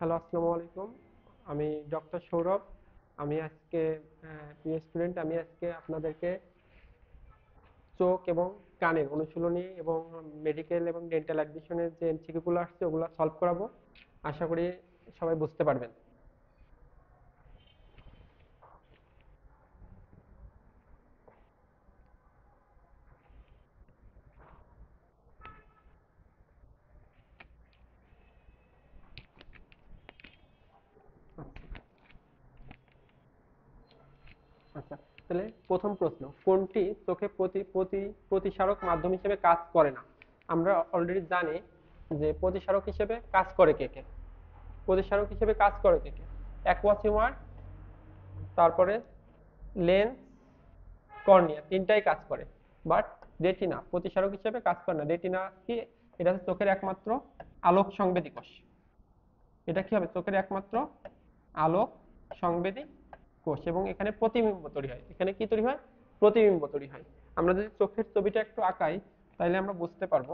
Hello, আসসালামু আলাইকুম। আমি ডক্টর সৌরভ। আমি আজকে প্রিয় স্টুডেন্ট, আমি আজকে আপনাদেরকে চোখ এবং কানের অনুশীলনী এবং মেডিকেল এবং ডেন্টাল অ্যাডমিশনের যে এমসিকিউ গুলো আসছে ওগুলো সলভ করাবো। আশা করি সবাই বুঝতে পারবেন। আচ্ছা, তাহলে প্রথম প্রশ্ন, কোনটি চোখে প্রতিসারক মাধ্যম হিসেবে কাজ করে না? আমরা অলরেডি জানি যে প্রতিসারক হিসেবে কাজ করে কে কে। প্রতিসারক হিসেবে কাজ করে কে কে? অ্যাকুয়াস হিউমার, তারপরে লেন্স, কর্নিয়া, তিনটাই কাজ করে। বাট রেটিনা প্রতিসারক হিসেবে কাজ করে না। রেটিনা কি? এটা হচ্ছে চোখের একমাত্র আলোক সংবেদী কোষ। এটা কি হবে? চোখের একমাত্র আলোক সংবেদী কোষ, এবং এখানে প্রতিবিম্ব তৈরি হয়। এখানে কি তৈরি হয়? প্রতিবিম্ব তৈরি হয়। আমরা যদি চোখের ছবিটা একটু আঁকাই তাহলে আমরা বুঝতে পারবো।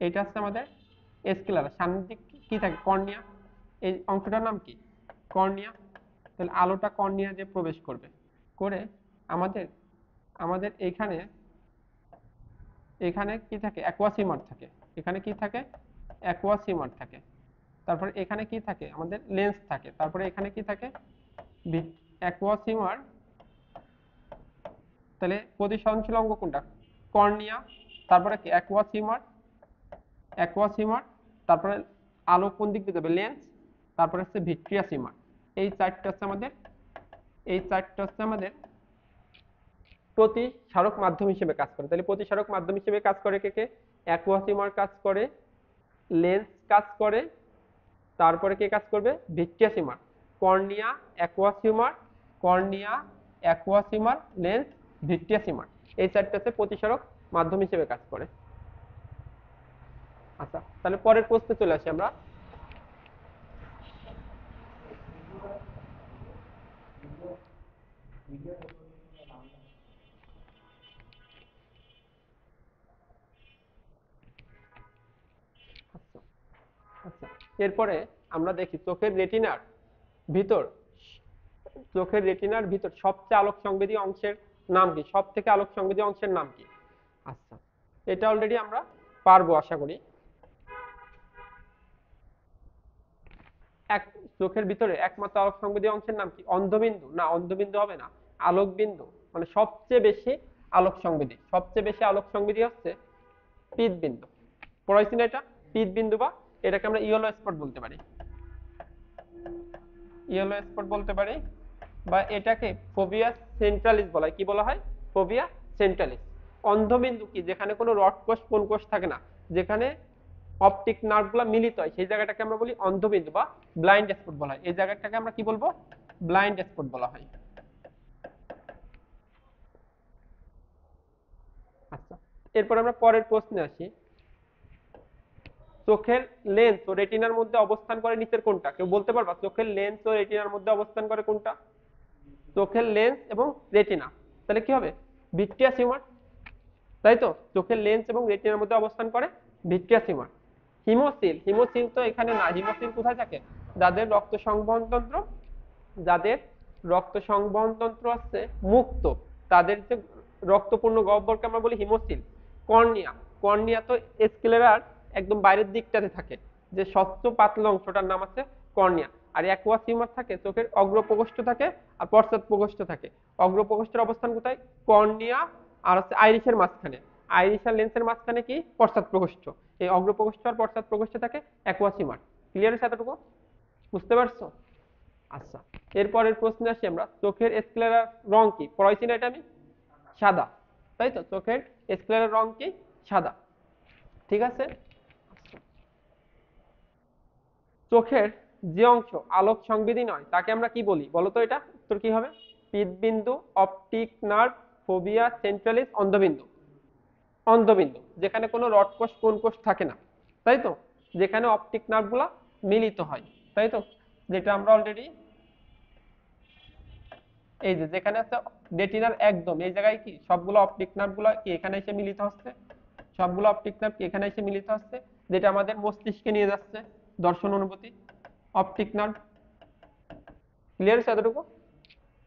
এইটা হচ্ছে আমাদের স্ক্লেরা, সামনের দিক কি থাকে? কর্নিয়া। এই অংশটার নাম কি? কর্নিয়া। তাহলে আলোটা কর্নিয়া দিয়ে প্রবেশ করবে, করে আমাদের আমাদের এখানে এখানে কি থাকে? অ্যাকুয়াসিমার থাকে। এখানে কি থাকে? অ্যাকুয়াসিমার থাকে। তারপরে এখানে কি থাকে? আমাদের লেন্স থাকে। তারপরে এখানে কি থাকে? অ্যাকুয়াসিমার। তাহলে প্রতিসরণশীল অঙ্গ কোনটা? কর্নিয়া। তারপরে কি? অ্যাকুয়াসিমার। অ্যাকুয়াসিমার। তারপরে আলো কোন দিক দিয়ে যাবে? লেন্স। তারপরে হচ্ছে ভিট্রিয়াসিমার। এই চারটা হচ্ছে আমাদের এই চারটা হচ্ছে আমাদের প্রতিসারক মাধ্যম হিসেবে কাজ করে। তাহলে প্রতিসারক মাধ্যম হিসেবে কাজ করে কে কে? অ্যাকুয়াসিমার কাজ করে, লেন্স কাজ করে, তারপরে কে কাজ করবে? Vitreous humour. Cornea, aqueous humour, cornea, aqueous humour, lens, vitreous humour. এই চারটা হচ্ছে প্রতিসারক মাধ্যম হিসেবে কাজ করে। আচ্ছা, তাহলে পরের প্রশ্নে চলে আসি আমরা। আচ্ছা, আচ্ছা, এরপরে আমরা দেখি ভিতর চোখের রেটিনার ভিতর সবচেয়ে আলোক সংবেদী অংশের নাম কি? সব থেকে আলোক সংবেদী অংশের নাম কি? আচ্ছা, এটা অলরেডি আমরা পারবো আশা করি। এক চোখের ভিতরে একমাত্র আলোক সংবেদী অংশের নাম কি? অন্ধবিন্দু? না, অন্ধবিন্দু হবে না। আলোক বিন্দু, মানে সবচেয়ে বেশি আলোক সংবেদী। সবচেয়ে বেশি আলোক সংবেদী হচ্ছে পীত বিন্দু। পড়াইছি না এটা? পীত বিন্দু, বা এটাকে আমরা ইয়েলো স্পট বলতে পারি। ইয়েলো স্পট বলতে পারি, বা এটাকে ফোভিয়া সেন্ট্রালিস বলা হয়। কি বলা হয়? ফোভিয়া সেন্ট্রালিস। অন্ধবিন্দু কি? যেখানে কোনো রড কোষ কোন কোষ থাকে না, যেখানে অপটিক নার্ভ গুলা মিলিত হয়, সেই জায়গাটাকে আমরা বলি অন্ধবিন্দু বা ব্লাইন্ড স্পট বলা হয়। এই জায়গাটাকে আমরা কি বলবো? ব্লাইন্ড স্পট বলা হয়। আচ্ছা, এরপর আমরা পরের প্রশ্নে আসি। চোখের লেন্স ও রেটিনার মধ্যে অবস্থান করে নিচের কোনটা? কেউ বলতে পারবা চোখের লেন্স ও রেটিনার মধ্যে অবস্থান করে কোনটা? চোখের লেন্স এবং রেটিনা। তাহলে কি হবে? Vitreous humour. তাই তো? চোখের লেন্স এবং রেটিনার মধ্যে অবস্থান করে ভিট্রিয়াস হিউমার। হিমোসিল তো এখানে না। হিমোসিল কোথায় থাকে? যাদের রক্ত সংবহন তন্ত্র যাদের রক্ত সংবহন তন্ত্র আছে মুক্ত, তাদের যে রক্তপূর্ণ গহ্বরকে আমরা বলি হিমোসিল। কর্নিয়া, কর্নিয়া তো স্ক্লেরার একদম বাইরের দিকটাতে থাকে, যে স্বচ্ছ পাতলা অংশটার নাম আছে কর্নিয়া। আর অ্যাকুয়াস হিউমার থাকে চোখের অগ্রপ্রকোষ্ঠ থাকে আর পশ্চাৎ প্রকোষ্ঠ থাকে। অগ্রপ্রকোষ্ঠের অবস্থান কোথায়? কর্নিয়া আর হচ্ছে আইরিশের মাঝখানে। আইরিশ আর লেন্সের মাঝখানে কি? পশ্চাৎ প্রকোষ্ঠ। এই অগ্রপ্রকোষ্ঠ আর পশ্চাৎ প্রকোষ্ঠে থাকে অ্যাকুয়াস হিউমার। ক্লিয়ার আছে এতটুকু? বুঝতে পারছো? আচ্ছা, এরপরের প্রশ্নে আসি আমরা। চোখের স্ক্লেরার রং কি? পড়াইছি না এটা আমি? সাদা। তাই তো? চোখের স্ক্লেরার রং কি? সাদা। ঠিক আছে। চোখের যে অংশ আলোক সংবেদী নয় তাকে আমরা কি বলি বলো তো? এটা উত্তর কি হবে? পীতবিন্দু, অপটিক নার্ভ, ফোভিয়া সেন্ট্রালিস, অন্ধবিন্দু। অন্ধবিন্দু, যেখানে কোনো রড কোষ কোন কোষ থাকে না। তাই তো? যেখানে অপটিক নার্ভ গুলা মিলিত হয়। তাই তো? যেটা আমরা অলরেডি এই যে যেখানে আছে রেটিনার একদম এই জায়গায় কি সবগুলো অপটিক নার্ভ গুলো কি এখানে এসে মিলিত হচ্ছে? সবগুলো অপটিক নার্ভ এখানে এসে মিলিত হচ্ছে, যেটা আমাদের মস্তিষ্কে নিয়ে যাচ্ছে দর্শন অনুভূতি, অপটিক নার্ভ। ক্লিয়ার আছে এতটুকু?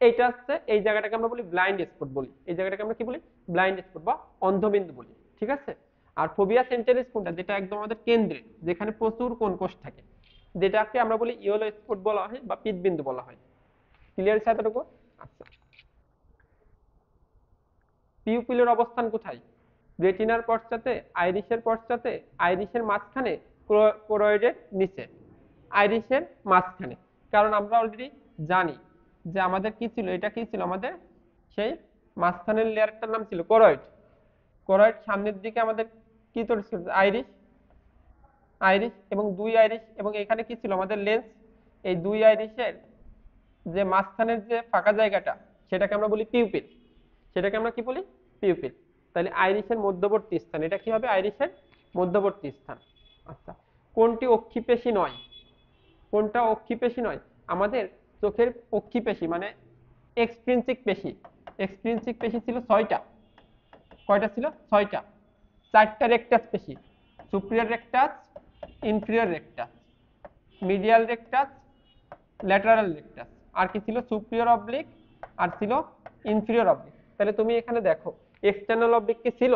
এইটা হচ্ছে, এই জায়গাটাকে আমরা বলি ব্লাইন্ড স্পট বলি, এই জায়গাটাকে আমরা কি বলি, ব্লাইন্ড স্পট বা অন্ধবিন্দু বলি, ঠিক আছে। আর ফোবিয়া সেন্টারিস কোনটা, যেটা একদম আমাদের কেন্দ্রে, যেখানে প্রচুর কোন কোষ থাকে, যেটাকে আমরা বলি ইয়েলো স্পট বলা হয় বা পিতবিন্দু বলা হয়। ক্লিয়ার আছে এতটুকু? আচ্ছা, পিউপিলের অবস্থান কোথায়? রেটিনার পশ্চাতে, আইরিসের পশ্চাতে, আইরিসের মাঝখানে, কোরয়েডের নিচে। আইরিসের মাঝখানে, কারণ আমরা অলরেডি জানি যে আমাদের কি ছিল, এটা কি ছিল আমাদের সেই মাঝখানের লেয়ারটার নাম ছিল কোরয়েড। কোরয়েড সামনের দিকে আমাদের কি তৈরি ছিল, আইরিস, আইরিস এবং দুই আইরিস, এবং এখানে কি ছিল আমাদের লেন্স। এই দুই আইরিসের যে মাঝখানের যে ফাঁকা জায়গাটা, সেটাকে আমরা বলি পিউপিল, সেটাকে আমরা কি বলি, পিউপিল। তাহলে আইরিসের মধ্যবর্তী স্থান, এটা কি হবে, আইরিসের মধ্যবর্তী স্থান। আচ্ছা, কোনটি অক্ষিপেশী নয়? কোনটা অক্ষিপেশী নয়? আমাদের চোখের অক্ষিপেশী মানে এক্সট্রিনসিক পেশি, এক্সট্রিনসিক পেশি ছিল 6টা। কয়টা ছিল? 6টা। 4টা রেকটাস পেশি, superior rectus, inferior rectus, medial rectus, lateral rectus. আর কি ছিল? সুপিরিয়র অবলিক, আর ছিল ইনফিরিয়র অবলিক। তাহলে তুমি এখানে দেখো এক্সটার্নাল অবলিক কি ছিল,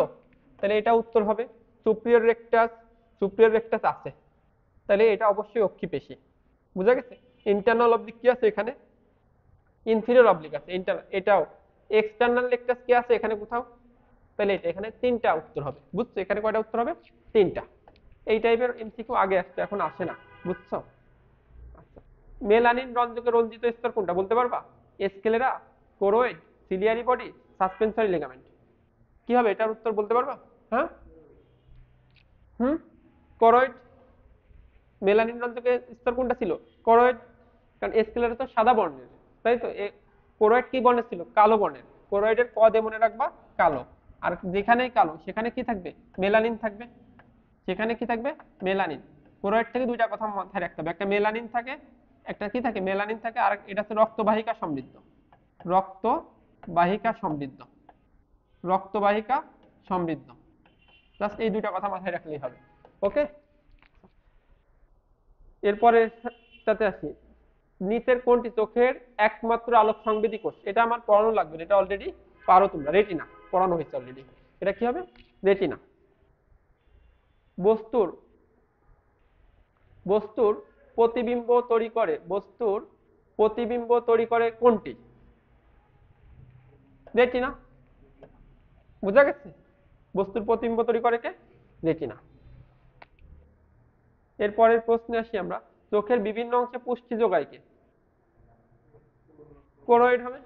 তাহলে এটা উত্তর হবে সুপিরিয়র রেকটাস, সুপিরিয়র রেকটাস আছে, তাহলে এটা অবশ্যই অক্ষিপেশী। বুঝা গেছে? ইন্টারনাল অবলিক কি আছে এখানে? ইনফিরিয়র অবলিক আছে, এটাও। এক্সটার্নাল রেকটাস কি আছে এখানে কোথাও? তাহলে এটা এখানে 3টা উত্তর হবে। বুঝছো এখানে কয়টা উত্তর হবে? 3টা। এই টাইপের এমসিকিউ আগে আসতো, এখন আসে না। বুঝছো? আচ্ছা, মেলানিন রঞ্জকে রঞ্জিত স্তর কোনটা বলতে পারবা? Sclera, choroid, ciliary body, suspensory ligament. কি হবে এটার উত্তর বলতে পারবা? হ্যাঁ, হুম, কোরোয়েড। মেলানিন রঞ্জকের স্তর কোনটা ছিল? কোরোয়েড, কারণ স্ক্লেরা তো সাদা বর্ণের, তাই তো। কোরোয়েড কি বর্ণের ছিল? কালো বর্ণের। কোরোয়েডের ক দিয়ে মনে রাখবা, কালো। আর যেখানেই কালো সেখানে কি থাকবে? মেলানিন থাকবে। সেখানে কি থাকবে? মেলানিন। কোরোয়েড থেকে দুইটা কথা মাথায় রাখতে হবে, একটা মেলানিন থাকে, একটা কি থাকে, মেলানিন থাকে, আর এটা হচ্ছে রক্তবাহিকা সমৃদ্ধ, রক্তবাহিকা সমৃদ্ধ, রক্তবাহিকা সমৃদ্ধ। জাস্ট এই দুইটা কথা মাথায় রাখলেই হবে। ওকে, এরপরে সাথে আসি, নিচের কোনটি চোখের একমাত্র আলোক সংবেদী কোষ? এটা আমার পড়ানো লাগবে, এটা অলরেডি পারো তোমরা, রেটিনা পড়ানো হয়েছে অলরেডি। এটা কি হবে? রেটিনা। বস্তুর বস্তুর প্রতিবিম্ব তৈরি করে, বস্তুর প্রতিবিম্ব তৈরি করে কোনটি? রেটিনা। বুঝা গেছে? বস্তুর প্রতিবিম্ব তৈরি করে কে? রেটিনা। এরপরের প্রশ্নে আসি আমরা, চোখের বিভিন্ন অংশে পুষ্টি যোগায় কে? কোরোয়েড হবে,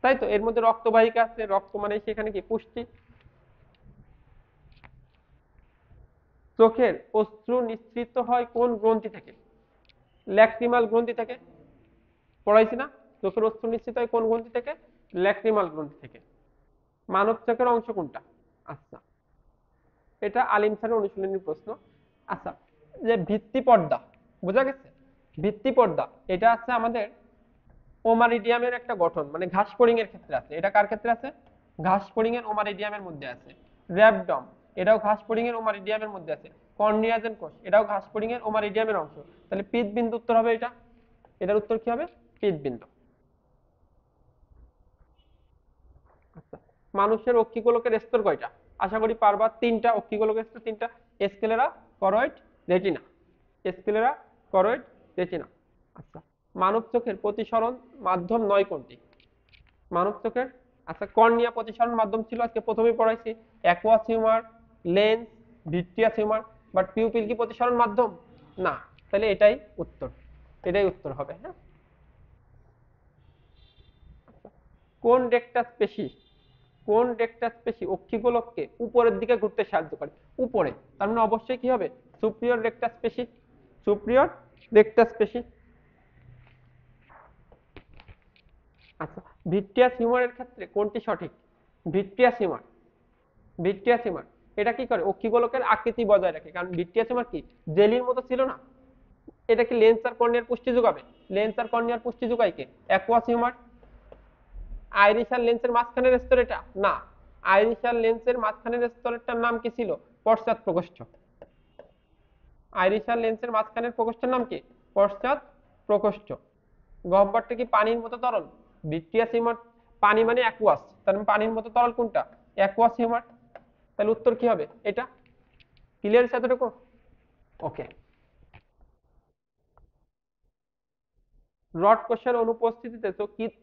তাই তো। এর মধ্যে রক্তবাহিকা আছে, রক্ত মানে সেখানে কি পুষ্টি। চোখের অশ্রু নিঃসৃত হয় কোন গ্রন্থি থেকে? ল্যাক্রিমাল গ্রন্থি থেকে। পড়াইছি না? চোখের অশ্রু নিঃসৃত হয় কোন গ্রন্থি থেকে? ল্যাক্রিমাল গ্রন্থি থেকে। মানব চোখের অংশ কোনটা? আচ্ছা, এটা আলিম স্যারের অনুশীলনী প্রশ্ন। আচ্ছা, যে ভিত্তি পর্দা, বোঝা গেছে? ভিত্তি পর্দা এটা আছে আমাদের ওমারিডিয়ামের একটা গঠন, মানে ঘাস ফড়িং এর ক্ষেত্রে আছে। এটা কার ক্ষেত্রে আছে? ঘাস ফড়িং এর ওমারিডিয়ামের মধ্যে আছে। র্যাবডম, এটাও ঘাস ফড়িং এর ওমারিডিয়ামের মধ্যে আছে। কর্নিয়াজেন কোষ, এটাও ঘাস ফড়িং এর ওমারিডিয়ামের অংশ। তাহলে পিত্তবিন্দু উত্তর হবে এটা। এটার উত্তর কি হবে? পিত্তবিন্দু। আচ্ছা, মানুষের অক্ষিগোলকের স্তর কয়টা? আশা করি পারবা। 3টা অক্ষিগোলকের স্তর, 3টা। Sclera, choroid, retina. Sclera, choroid, retina. আচ্ছা, মানব চোখের প্রতিসরণ মাধ্যম নয় কোনটি? মানব চোখের, আচ্ছা, কর্নিয়া প্রতিসরণ মাধ্যম ছিল আজকে প্রথমেই পড়াইছি, aqueous humour, lens, vitreous humour. But pupil কি প্রতিসরণ মাধ্যম? না। তাহলে এটাই উত্তর, এটাই উত্তর হবে। হ্যাঁ, কোন রেকটাস পেশি, কোন রেকটাস পেশি অক্ষিগোলককে উপরের দিকে ঘুরতে সাহায্য করে? উপরে, তার মানে অবশ্যই কি হবে? সুপিরিয়র রেকটাস পেশি, সুপিরিয়র রেকটাস পেশি। আচ্ছা, ভিট্রিয়াস হিউমারের ক্ষেত্রে কোনটি সঠিক? ভিট্রিয়াস হিউমার, ভিট্রিয়াস হিউমার এটা কি করে? অক্ষিগোলকের আকৃতি বজায় রাখে, কারণ ভিট্রিয়াস হিউমার কি জেলির মতো ছিল না। এটা কি লেন্স আর কর্নিয়ার পুষ্টি যোগাবে? লেন্স আর কর্নিয়ার পুষ্টি যোগায় কে? Aqueous humour. আইরিস আর লেন্সের মাঝখানের স্তর এটা না। আইরিশ আর লেন্সের মাঝখানের স্তরটার নাম কি ছিল? পশ্চাৎ প্রকোষ্ঠ। আইরিশ আর লেন্সের মাঝখানের প্রকোষ্ঠের নাম কি? পশ্চাৎ প্রকোষ্ঠ। গহ্বরটা কি পানির মতো তরল? Vitreous humour. পানি মানে অ্যাকুয়াস, তার মানে পানির মতো তরল কোনটা? Aqueous humour. তাহলে উত্তর কি হবে? এটা। ক্লিয়ার এতটুকু? ওকে। রড কোষের অনুপস্থিতিতে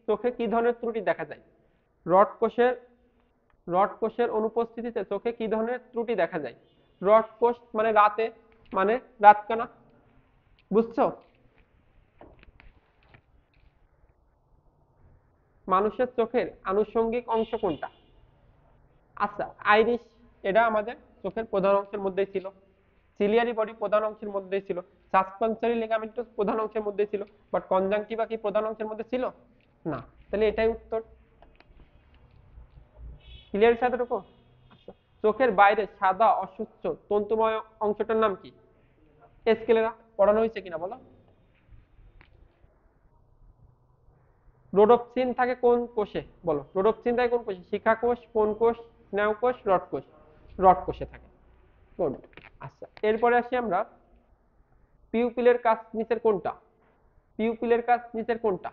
চোখে কি ধরনের ত্রুটি দেখা যায়? রড কোষের রড কোষের অনুপস্থিতিতে চোখে কি ধরনের ত্রুটি দেখা যায়? রড কোষ মানে রাতে, মানে রাতকানা। বুঝছো? মানুষের চোখের আনুষঙ্গিক অংশ কোনটা? আচ্ছা, আইরিশ এটা আমাদের চোখের প্রধান অংশের মধ্যেই ছিল। সিলিয়ারি বডি প্রধান অংশের মধ্যেই ছিল। সাসপেন্সরি লিগামেন্টাস প্রধান অংশের মধ্যেই ছিল। বাট কনজাংক্টিভা কি প্রধান অংশের মধ্যে ছিল? না। তাহলে এটাই উত্তর। ক্লিয়ার সাথেটুকু? আচ্ছা, চোখের বাইরে সাদা অস্বচ্ছ তন্তুময় অংশটার নাম কি? স্ক্লেরা। পড়ানো হয়েছে কিনা বলো? রোডোপ্সিন থাকে কোন কোষে? বলো, রোডোপ্সিন থাকে কোন কোষে? শিখা কোষ, কোন কোষ, স্নায়ু কোষ, রড কোষ? রড কোষে থাকে। গুড। আচ্ছা, এরপরে আসি আমরা পিউপিলের কাছ নিচের কোনটা? পিউপিলের কাছ নিচের কোনটা?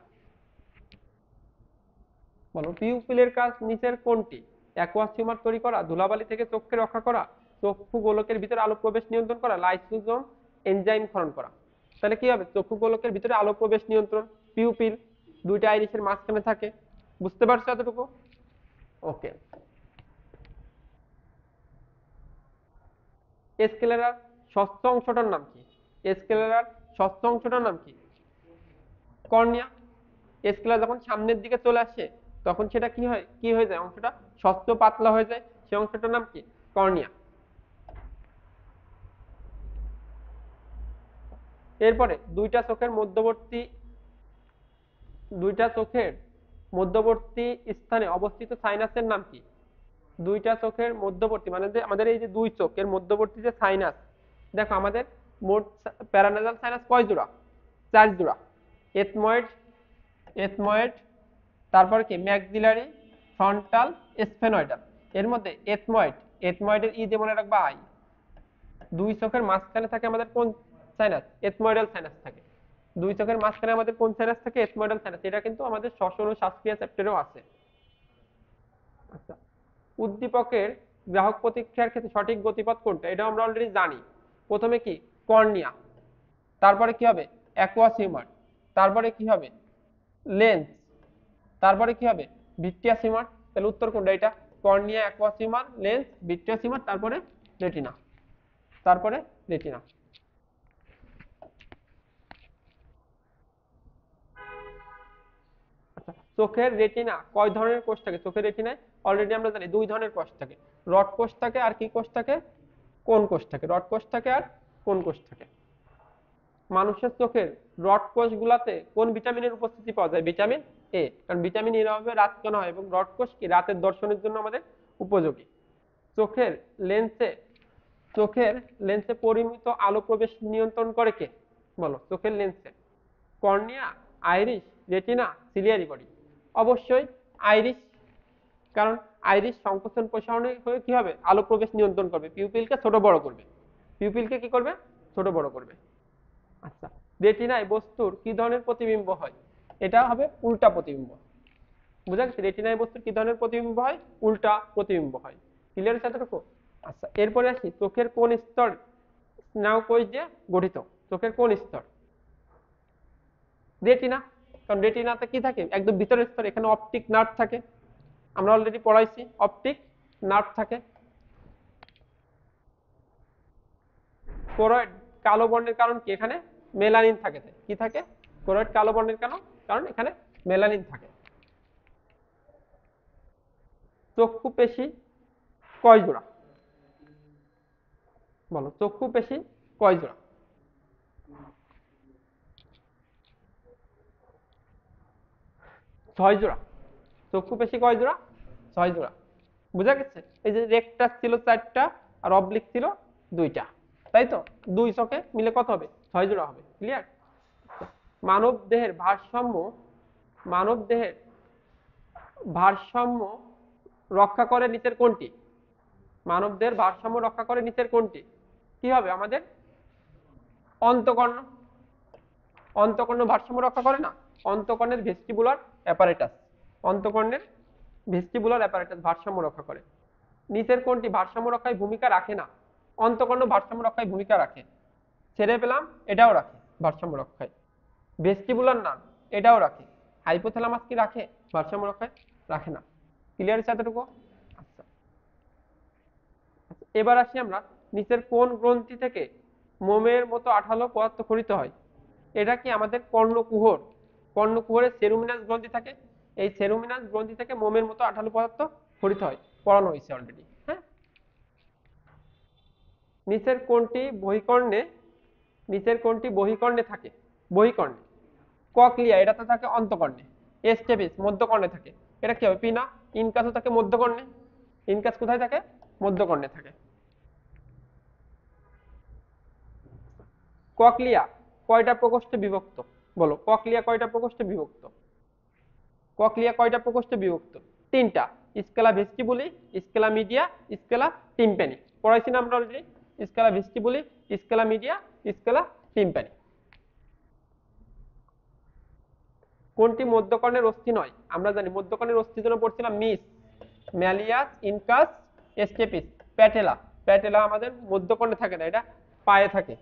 বলো, পিউপিলের কাছ নিচের কোনটি? অ্যাকুয়াস টিউমার তৈরি করা, ধুলাবালি থেকে চোখকে রক্ষা করা, চক্ষু গোলকের ভিতরে আলো প্রবেশ নিয়ন্ত্রণ করা, লাইসোজোম এনজাইম ক্ষরণ করা। তাহলে কি হবে? চক্ষু গোলকের ভিতরে আলো প্রবেশ নিয়ন্ত্রণ। পিউপিল দুইটা আইরিশের মাঝখানে থাকে। বুঝতে পারছো এতটুকু? ওকে। স্ক্লেরার ষষ্ঠ অংশটার নাম কি? স্ক্লেরার ষষ্ঠ অংশটার নাম কি? কর্নিয়া। স্ক্লেরা যখন সামনের দিকে চলে আসে তখন সেটা কি হয়, কি হয়ে যায়? অংশটা শক্ত পাতলা হয়ে যায়, সেই অংশটার নাম কি? কর্নিয়া। এরপরে দুইটা চোখের মধ্যবর্তী স্থানে অবস্থিত সাইনাসের নাম কি? দুইটা চোখের মধ্যবর্তী মানে যে আমাদের এই যে দুই চোখের মধ্যবর্তী যে সাইনাস, দেখো আমাদের মোট প্যারানাসাল সাইনাস কয় জোড়া? 4 জোড়া। এথময়েড, এথময়েড, তারপর কি ম্যাক্সিলারি, ফ্রন্টাল, স্ফেনয়েডাল। এর মধ্যে এথময়েড, এথময়েডের ই যে মনে রাখবা আই। দুই চোখের মাঝখানে থাকে আমাদের কোন সাইনাস? এথময়েডাল সাইনাস থাকে। দুই চোখের মাঝখানে আমাদের কোন সাইনাস থাকে? Ethmoidal sinus. এটা কিন্তু আমাদের শ্বসন ও শ্বাসক্রিয়া চ্যাপ্টারেও আছে। আচ্ছা, উদ্দীপকের গ্রাহক প্রতিক্রিয়ার ক্ষেত্রে সঠিক গতিপথ কোনটা? এটা আমরা অলরেডি জানি। প্রথমে কি? কর্নিয়া। তারপরে কি হবে? Aqueous humour. তারপরে কি হবে? লেন্স। তারপরে কি হবে? Vitreous humour. তাহলে উত্তর কোনটা? এটা। Cornea, aqueous humour, lens, vitreous humour, তারপরে রেটিনা। তারপরে রেটিনা। আচ্ছা, চোখের রেটিনা কয় ধরনের কোষ থাকে? চোখের রেটিনায় অলরেডি আমরা জানি দুই ধরনের কোষ থাকে। রড কোষ থাকে আর কি কোষ থাকে? কোন কোষ থাকে। রড কোষ থাকে আর কোন কোষ থাকে। মানুষের চোখের রড কোষগুলাতে কোন ভিটামিনের উপস্থিতি পাওয়া যায়? Vitamin A. কারণ ভিটামিন এর অভাবে রাত কেন হয় এবং রড কোষ কি রাতের দর্শনের জন্য আমাদের উপযোগী। চোখের লেন্সে চোখের লেন্সে পরিমিত আলো প্রবেশ নিয়ন্ত্রণ করে কে? বলো, চোখের লেন্সে। Cornea, iris, retina, ciliary body. অবশ্যই আইরিশ। কারণ আইরিশ সংকোচন প্রসারণে হয়ে কি হবে? আলো প্রবেশ নিয়ন্ত্রণ করবে, পিউপিলকে ছোট বড় করবে। পিউপিলকে কি করবে? ছোট বড় করবে। আচ্ছা, রেটিনায় বস্তুর কি ধরনের প্রতিবিম্ব হয়? এটা হবে উল্টা প্রতিবিম্ব। বুঝা গেছে? রেটিনায় বস্তুর কি ধরনের প্রতিবিম্ব হয়? উল্টা প্রতিবিম্ব হয়। ক্লিয়ার আছে এতটুকু? আচ্ছা, এরপরে আসি চোখের কোন স্তর স্নায়ুকোষ দিয়ে গঠিত? চোখের কোন স্তর? রেটিনা। কারণ রেটিনাতে কি থাকে? একদম ভিতরের স্তর, এখানে অপটিক নার্ভ থাকে। আমরা অলরেডি পড়াইছি, অপটিক নার্ভ থাকে। কোরয়েড কালো বর্ণের কারণ কি? এখানে মেলানিন থাকে। কি থাকে? কোরয়েড কালো বর্ণের কারণ কারণ এখানে মেলানিন থাকে। চক্ষু পেশি কয় জোড়া? বলো, চক্ষু পেশি কয় জোড়া? 6 জোড়া। চক্ষু পেশি কয় জোড়া? 6 জোড়া। বুঝা গেছে? এই যে রেক্টাস ছিল 4টা আর অবলিক ছিল 2টা, তাই তো? দুই চোখে মিলে কত হবে? 6 জোড়া হবে। ক্লিয়ার? মানব দেহের ভারসাম্য মানব দেহের ভারসাম্য রক্ষা করে নিচের কোনটি? মানবদের ভারসাম্য রক্ষা করে নিচের কোনটি? কি হবে আমাদের? অন্তঃকর্ণ। অন্তঃকর্ণ ভারসাম্য রক্ষা করে না? অন্তঃকর্ণের ভেস্টিবুলার অ্যাপারেটাস। অন্তঃকর্ণের ভেস্টিবুলার অ্যাপারেটাস ভারসাম্য রক্ষা করে। নিচের কোনটি ভারসাম্য রক্ষায় ভূমিকা রাখে না? অন্তঃকর্ণ ভারসাম্য রক্ষায় ভূমিকা রাখে। ছেড়ে পেলাম, এটাও রাখে ভারসাম্য রক্ষায়। ভেস্টিবুলার নার্ভ এটাও রাখে। হাইপোথ্যালামাস কি রাখে ভারসাম্য রক্ষায়? রাখে না। ক্লিয়ার আছে এতটুকু? আচ্ছা, এবার আসি আমরা, নিচের কোন গ্রন্থি থেকে মোমের মতো আঠালো পদার্থ খরিত হয়? এটা কি আমাদের কর্ণকুহর। কর্ণকুহরের সেরুমিনাস গ্রন্থি থাকে। এই সেরুমিনাস গ্রন্থি থেকে মোমের মতো আঠালো পদার্থ খরিত হয়, পড়ানো হয়েছে অলরেডি। হ্যাঁ, নিচের কোনটি বহিকর্ণে, নিচের কোনটি বহিকর্ণে থাকে? বহিকর্ণে কক্লিয়া, এটা তো থাকে অন্তকর্ণে। এস্টেপিস মধ্যকর্ণে থাকে। এটা কি হবে? পিনা। ইনকাসও থাকে মধ্যকর্ণে। ইনকাস কোথায় থাকে? মধ্যকর্ণে থাকে। কক্লিয়া কয়টা প্রকোষ্ঠে বিভক্ত? বলো, কক্লিয়া কয়টা প্রকোষ্ঠে বিভক্ত? কক্লিয়া কয়টা প্রকোষ্ঠে বিভক্ত? তিনটা। Scala vestibuli, scala media, scala tympani. পড়াইছি না আমরা already? Scala vestibuli, scala media, scala tympani. কোনটি মধ্যকর্ণের অস্থি নয়? আমরা জানি মধ্যকর্ণের অস্থির জন্য পড়ছিলাম miss, malleus, incus, stapes, patella. Patella আমাদের মধ্যকর্ণে থাকে না, এটা পায়ে থাকে।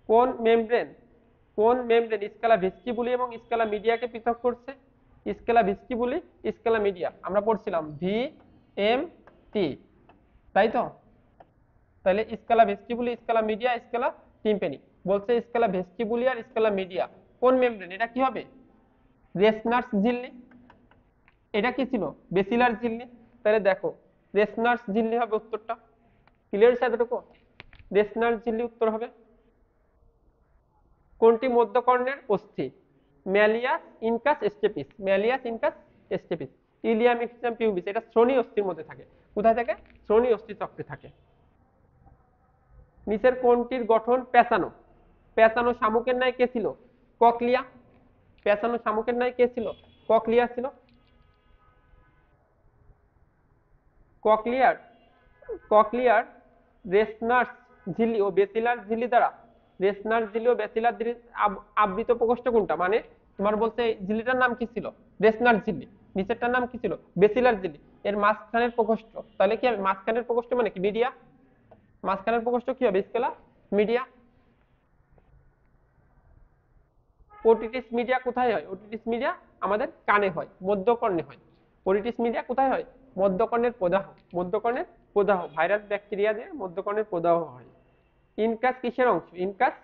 কোন মেমব্রেন, কোন মেমব্রেন স্কেলা ভেস্টিবুলি এবং স্কেলা মিডিয়াকে পৃথক করছে? স্কেলা ভেস্টিবুলি, স্কেলা মিডিয়া আমরা পড়ছিলাম ভি এম টি, তাই তো? তাহলে scala vestibuli, scala media, scala tympani. বলছে স্কেলা ভেস্টিবুলি আর স্কেলা মিডিয়া কোন মেমব্রেন? এটা কি হবে? রেসনার্স ঝিল্লি। এটা কি ছিল? বেসিলার ঝিল্লি। তাহলে দেখো, রেসনার্স ঝিল্লি হবে উত্তরটা। ক্লিয়ার আছে এতটুকু? রেসনার্স ঝিল্লি উত্তর হবে। কোনটি মধ্যকর্ণের অস্থি? Malleus, incus, stapes. Malleus, incus, stapes. Ilium, ইপসিয়াম, পিউবিস এটা শ্রোণী অস্থির মধ্যে থাকে। কোথায় থাকে? শ্রোণী অস্থি চক্রে থাকে। নিচের কোনটির গঠন পেঁচানো? পেঁচানো শামুকের ন্যায় কে ছিল? ককলিয়া। পেঁচানো শামুকের ন্যায় কে ছিল? ককলিয়া ছিল। ককলিয়ার, ককলিয়ার রেসনার্স ঝিল্লি ও বেসিলার ঝিল্লি দ্বারা, রেসনার্স ঝিল্লি ও বেসিলার ঝিল্লি আবৃত প্রকোষ্ঠ কোনটা? মানে তোমার বলছে এই ঝিল্লিটার নাম কি ছিল? রেসনার্স ঝিল্লি। নিচেরটার নাম কি ছিল? বেসিলার ঝিল্লি। এর মাঝখানের প্রকোষ্ঠ, তাহলে কি হবে? মাঝখানের প্রকোষ্ঠ মানে কি? মিডিয়া। মাঝখানের প্রকোষ্ঠ কি হবে? Scala media. ওটিটিস মিডিয়া কোথায় হয়? ওটিটিস মিডিয়া আমাদের কানে হয়, মধ্যকর্ণে হয়। ওটিটিস মিডিয়া কোথায় হয়? মধ্যকর্ণের প্রদাহ। মধ্যকর্ণের প্রদাহ, ভাইরাস ব্যাকটেরিয়া দিয়ে মধ্যকর্ণের প্রদাহ হয়। ইনকাস কিসের অংশ? ইনকাস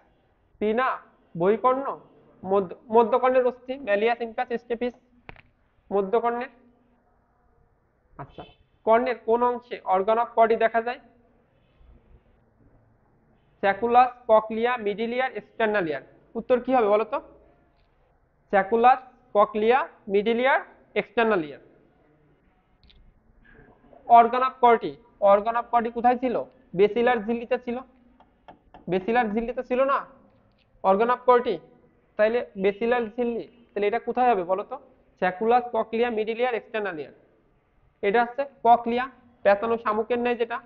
পিনা, বহিকর্ণ, মধ্যকর্ণের অস্থি। ম্যালিয়াস, ইনকাস, স্টেপিস মধ্যকর্ণের। আচ্ছা, কর্ণের কোন অংশে অর্গান অফ কর্ডি দেখা যায়? Sacculus, cochlea, middle ear, external ear. উত্তর কি হবে বলো তো? Sacculus, cochlea, middle ear, external ear. Organ of Corti, organ of Corti কোথায় ছিল? বেসিলার ঝিল্লিতে ছিল। বেসিলার ঝিল্লিতে ছিল না অর্গান অফ কর্টি? তাইলে বেসিলার ঝিল্লি, তাহলে এটা কোথায় হবে বলো তো? Sacculus, cochlea, middle ear, external ইয়ার। এটা হচ্ছে ককলিয়া, পেঁচানো শামুকের ন্যায় যেটা।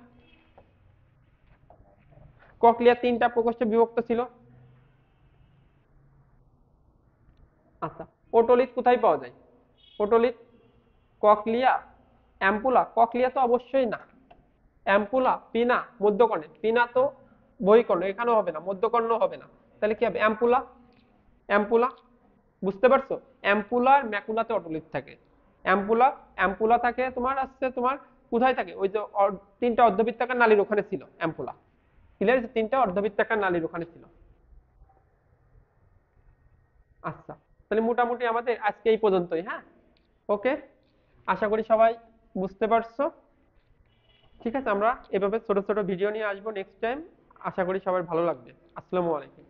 ককলিয়া তিনটা প্রকোষ্ঠে বিভক্ত ছিল। আচ্ছা, ওটোলিথ কোথায় পাওয়া যায়? Otolith cochlea, ampulla. ককলিয়া তো অবশ্যই না। অ্যাম্পুলা, পিনা মধ্যকর্ণে। পিনা তো বহিকর্ণ, এখানেও হবে না, মধ্যকর্ণ হবে না। তাহলে কি হবে? অ্যাম্পুলা। অ্যাম্পুলা, বুঝতে পারছো? অ্যাম্পুলার ম্যাকুলাতে অটোলিথ থাকে। অ্যাম্পুলা, অ্যাম্পুলা থাকে তোমার আসছে তোমার কোথায় থাকে? ওই যে তিনটা অর্ধবৃত্তাকার নালীর ওখানে ছিল অ্যাম্পুলা। ক্লিয়ার? তিনটা অর্ধবৃত্তাকার নালীর ওখানে ছিল। আচ্ছা, তাহলে মোটামুটি আমাদের আজকে এই পর্যন্তই। হ্যাঁ, ওকে, আশা করি সবাই বুঝতে পারছো। ঠিক আছে, আমরা এভাবে ছোট ছোট ভিডিও নিয়ে আসবো নেক্সট টাইম। আশা করি সবার ভালো লাগবে। আসসালামু আলাইকুম।